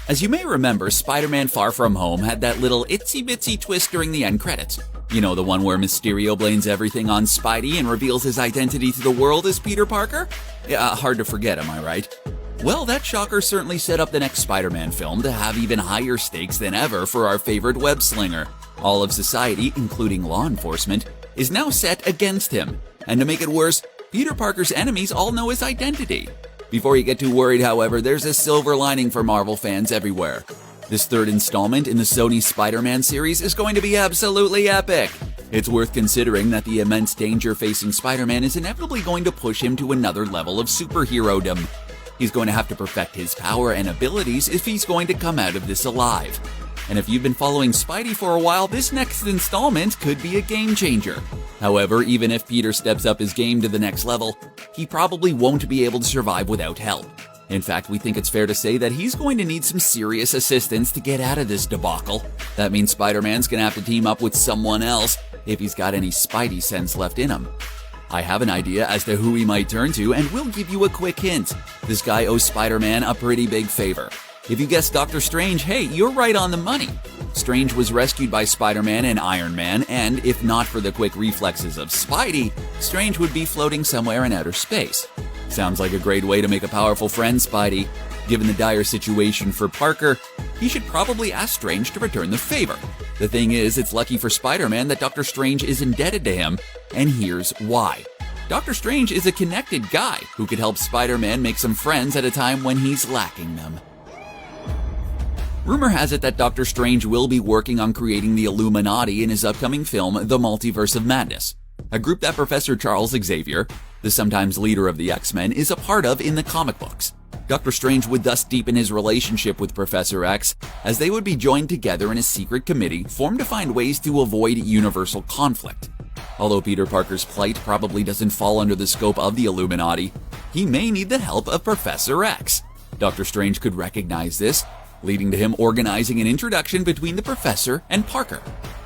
As you may remember, Spider-Man Far From Home had that little itsy-bitsy twist during the end credits. You know, the one where Mysterio blames everything on Spidey and reveals his identity to the world as Peter Parker? Yeah, hard to forget, am I right? Well, that shocker certainly set up the next Spider-Man film to have even higher stakes than ever for our favorite web-slinger. All of society, including law enforcement, is now set against him. And to make it worse, Peter Parker's enemies all know his identity. Before you get too worried, however, there's a silver lining for Marvel fans everywhere. This third installment in the Sony Spider-Man series is going to be absolutely epic. It's worth considering that the immense danger facing Spider-Man is inevitably going to push him to another level of superhero-dom. He's going to have to perfect his power and abilities if he's going to come out of this alive. And if you've been following Spidey for a while, this next installment could be a game changer. However, even if Peter steps up his game to the next level, he probably won't be able to survive without help. In fact, we think it's fair to say that he's going to need some serious assistance to get out of this debacle. That means Spider-Man's gonna have to team up with someone else if he's got any Spidey sense left in him. I have an idea as to who he might turn to, and we'll give you a quick hint. This guy owes Spider-Man a pretty big favor. If you guessed Doctor Strange, hey, you're right on the money. Strange was rescued by Spider-Man and Iron Man, and if not for the quick reflexes of Spidey, Strange would be floating somewhere in outer space. Sounds like a great way to make a powerful friend, Spidey. Given the dire situation for Parker, he should probably ask Strange to return the favor. The thing is, it's lucky for Spider-Man that Doctor Strange is indebted to him, and here's why. Doctor Strange is a connected guy who could help Spider-Man make some friends at a time when he's lacking them. Rumor has it that Doctor Strange will be working on creating the Illuminati in his upcoming film, The Multiverse of Madness, a group that Professor Charles Xavier, the sometimes leader of the X-Men, is a part of in the comic books. Dr. Strange would thus deepen his relationship with Professor X, as they would be joined together in a secret committee formed to find ways to avoid universal conflict. Although Peter Parker's plight probably doesn't fall under the scope of the Illuminati, he may need the help of Professor X. Dr. Strange could recognize this, leading to him organizing an introduction between the Professor and Parker.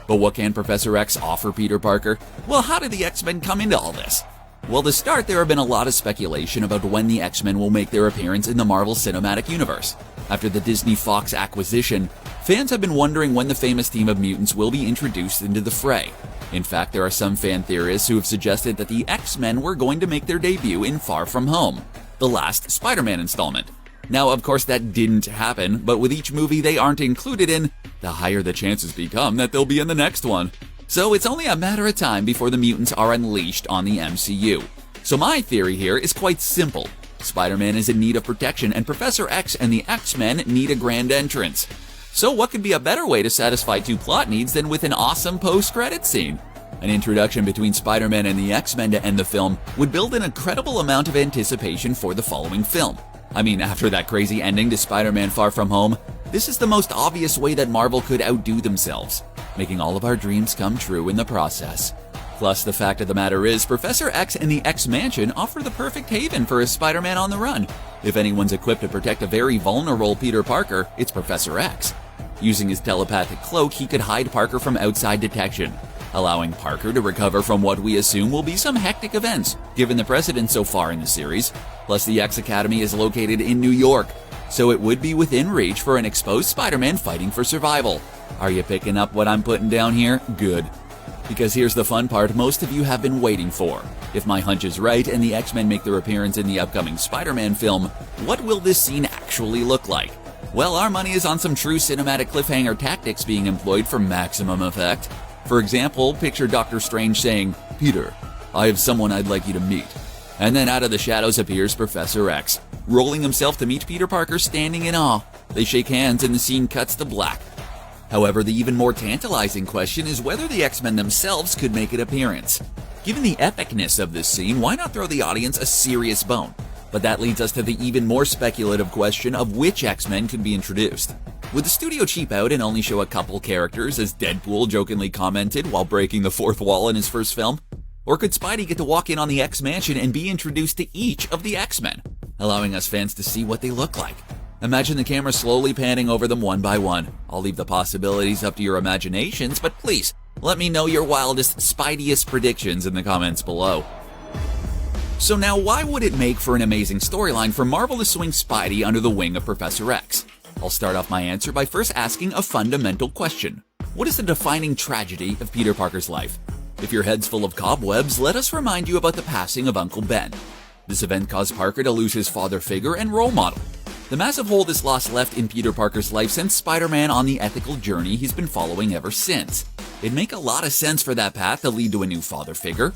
But what can Professor X offer Peter Parker? Well, how did the X-Men come into all this? Well, to start, there have been a lot of speculation about when the X-Men will make their appearance in the Marvel Cinematic Universe. After the Disney-Fox acquisition, fans have been wondering when the famous team of mutants will be introduced into the fray. In fact, there are some fan theorists who have suggested that the X-Men were going to make their debut in Far From Home, the last Spider-Man installment. Now, of course, that didn't happen, but with each movie they aren't included in, the higher the chances become that they'll be in the next one. So it's only a matter of time before the mutants are unleashed on the MCU. So my theory here is quite simple. Spider-Man is in need of protection, and Professor X and the X-Men need a grand entrance. So what could be a better way to satisfy two plot needs than with an awesome post-credit scene? An introduction between Spider-Man and the X-Men to end the film would build an incredible amount of anticipation for the following film. I mean, after that crazy ending to Spider-Man Far From Home, this is the most obvious way that Marvel could outdo themselves, making all of our dreams come true in the process. Plus, the fact of the matter is, Professor X and the X-Mansion offer the perfect haven for a Spider-Man on the run. If anyone's equipped to protect a very vulnerable Peter Parker, it's Professor X. Using his telepathic cloak, he could hide Parker from outside detection, allowing Parker to recover from what we assume will be some hectic events, given the precedent so far in the series. Plus, the X Academy is located in New York, so it would be within reach for an exposed Spider-Man fighting for survival. Are you picking up what I'm putting down here? Good. Because here's the fun part most of you have been waiting for. If my hunch is right and the X-Men make their appearance in the upcoming Spider-Man film, what will this scene actually look like? Well, our money is on some true cinematic cliffhanger tactics being employed for maximum effect. For example, picture Doctor Strange saying, "Peter, I have someone I'd like you to meet." And then out of the shadows appears Professor X, rolling himself to meet Peter Parker standing in awe. They shake hands and the scene cuts to black. However, the even more tantalizing question is whether the X-Men themselves could make an appearance. Given the epicness of this scene, why not throw the audience a serious bone? But that leads us to the even more speculative question of which X-Men could be introduced. Would the studio cheap out and only show a couple characters, as Deadpool jokingly commented while breaking the fourth wall in his first film? Or could Spidey get to walk in on the X-Mansion and be introduced to each of the X-Men, allowing us fans to see what they look like? Imagine the camera slowly panning over them one by one. I'll leave the possibilities up to your imaginations, but please, let me know your wildest, Spideyest predictions in the comments below. So now, why would it make for an amazing storyline for Marvel to swing Spidey under the wing of Professor X? I'll start off my answer by first asking a fundamental question. What is the defining tragedy of Peter Parker's life? If your head's full of cobwebs, let us remind you about the passing of Uncle Ben. This event caused Parker to lose his father figure and role model. The massive hole this loss left in Peter Parker's life sent Spider-Man on the ethical journey he's been following ever since. It'd make a lot of sense for that path to lead to a new father figure,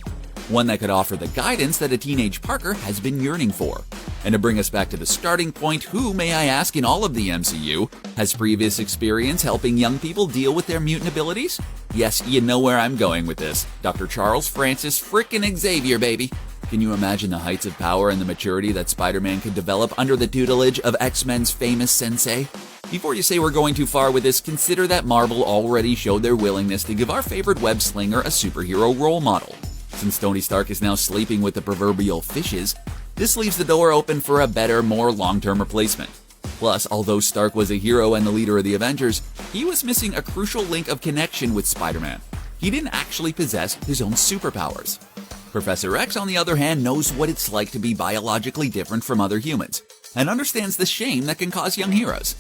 one that could offer the guidance that a teenage Parker has been yearning for. And to bring us back to the starting point, who, may I ask, in all of the MCU, has previous experience helping young people deal with their mutant abilities? Yes, you know where I'm going with this. Dr. Charles Francis frickin' Xavier, baby. Can you imagine the heights of power and the maturity that Spider-Man could develop under the tutelage of X-Men's famous sensei? Before you say we're going too far with this, consider that Marvel already showed their willingness to give our favorite web slinger a superhero role model. Since Tony Stark is now sleeping with the proverbial fishes, this leaves the door open for a better, more long-term replacement. Plus, although Stark was a hero and the leader of the Avengers, he was missing a crucial link of connection with Spider-Man. He didn't actually possess his own superpowers. Professor X, on the other hand, knows what it's like to be biologically different from other humans, and understands the shame that can cause young heroes.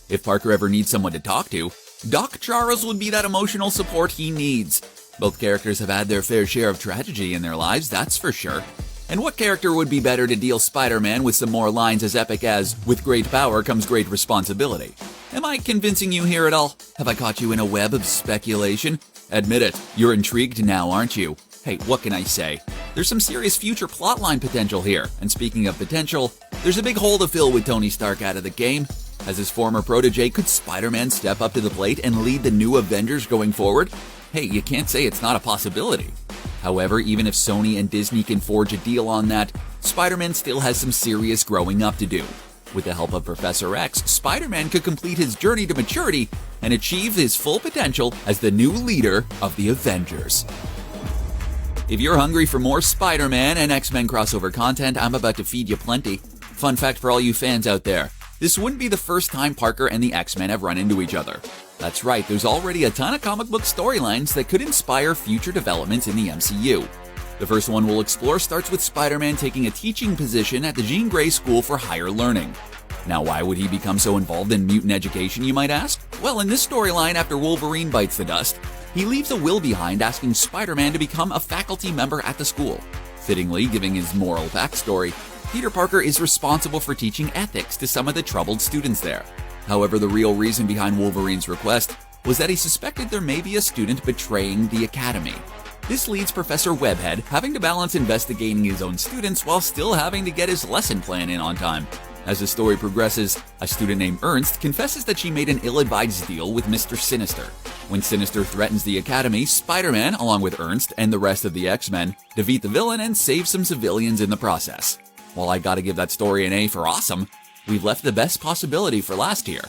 If Parker ever needs someone to talk to, Doc Charles would be that emotional support he needs. Both characters have had their fair share of tragedy in their lives, that's for sure. And what character would be better to deal Spider-Man with some more lines as epic as, "With great power comes great responsibility"? Am I convincing you here at all? Have I caught you in a web of speculation? Admit it, you're intrigued now, aren't you? Hey, what can I say? There's some serious future plotline potential here, and speaking of potential, there's a big hole to fill with Tony Stark out of the game. As his former protege, could Spider-Man step up to the plate and lead the new Avengers going forward? Hey, you can't say it's not a possibility. However, even if Sony and Disney can forge a deal on that, Spider-Man still has some serious growing up to do. With the help of Professor X, Spider-Man could complete his journey to maturity and achieve his full potential as the new leader of the Avengers. If you're hungry for more Spider-Man and X-Men crossover content, I'm about to feed you plenty. Fun fact for all you fans out there, this wouldn't be the first time Parker and the X-Men have run into each other. That's right, there's already a ton of comic book storylines that could inspire future developments in the MCU. The first one we'll explore starts with Spider-Man taking a teaching position at the Jean Grey School for Higher Learning. Now, why would he become so involved in mutant education, you might ask? Well, in this storyline, after Wolverine bites the dust, he leaves a will behind asking Spider-Man to become a faculty member at the school. Fittingly, giving his moral backstory, Peter Parker is responsible for teaching ethics to some of the troubled students there. However, the real reason behind Wolverine's request was that he suspected there may be a student betraying the academy. This leads Professor Webhead having to balance investigating his own students while still having to get his lesson plan in on time. As the story progresses, a student named Ernst confesses that she made an ill-advised deal with Mr. Sinister. When Sinister threatens the academy, Spider-Man, along with Ernst and the rest of the X-Men, defeat the villain and save some civilians in the process. While I gotta give that story an A for awesome, we've left the best possibility for last here.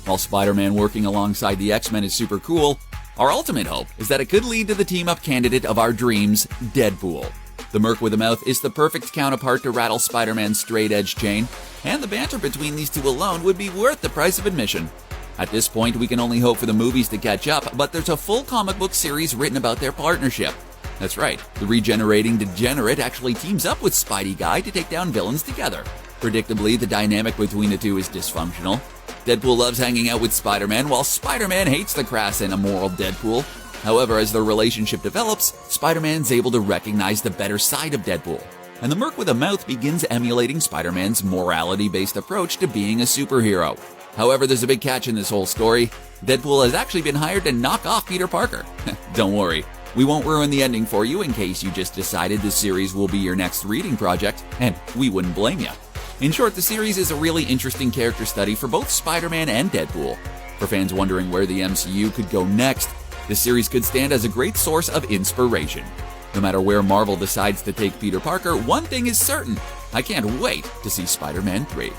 While Spider-Man working alongside the X-Men is super cool, our ultimate hope is that it could lead to the team-up candidate of our dreams, Deadpool. The Merc with a Mouth is the perfect counterpart to rattle Spider-Man's straight-edge chain, and the banter between these two alone would be worth the price of admission. At this point, we can only hope for the movies to catch up, but there's a full comic book series written about their partnership. That's right, the regenerating degenerate actually teams up with Spidey Guy to take down villains together. Predictably, the dynamic between the two is dysfunctional. Deadpool loves hanging out with Spider-Man, while Spider-Man hates the crass and immoral Deadpool. However, as their relationship develops, Spider-Man's able to recognize the better side of Deadpool, and the Merc with a Mouth begins emulating Spider-Man's morality-based approach to being a superhero. However, there's a big catch in this whole story. Deadpool has actually been hired to knock off Peter Parker. Don't worry, we won't ruin the ending for you in case you just decided this series will be your next reading project, and we wouldn't blame you. In short, the series is a really interesting character study for both Spider-Man and Deadpool. For fans wondering where the MCU could go next, this series could stand as a great source of inspiration. No matter where Marvel decides to take Peter Parker, one thing is certain: I can't wait to see Spider-Man 3.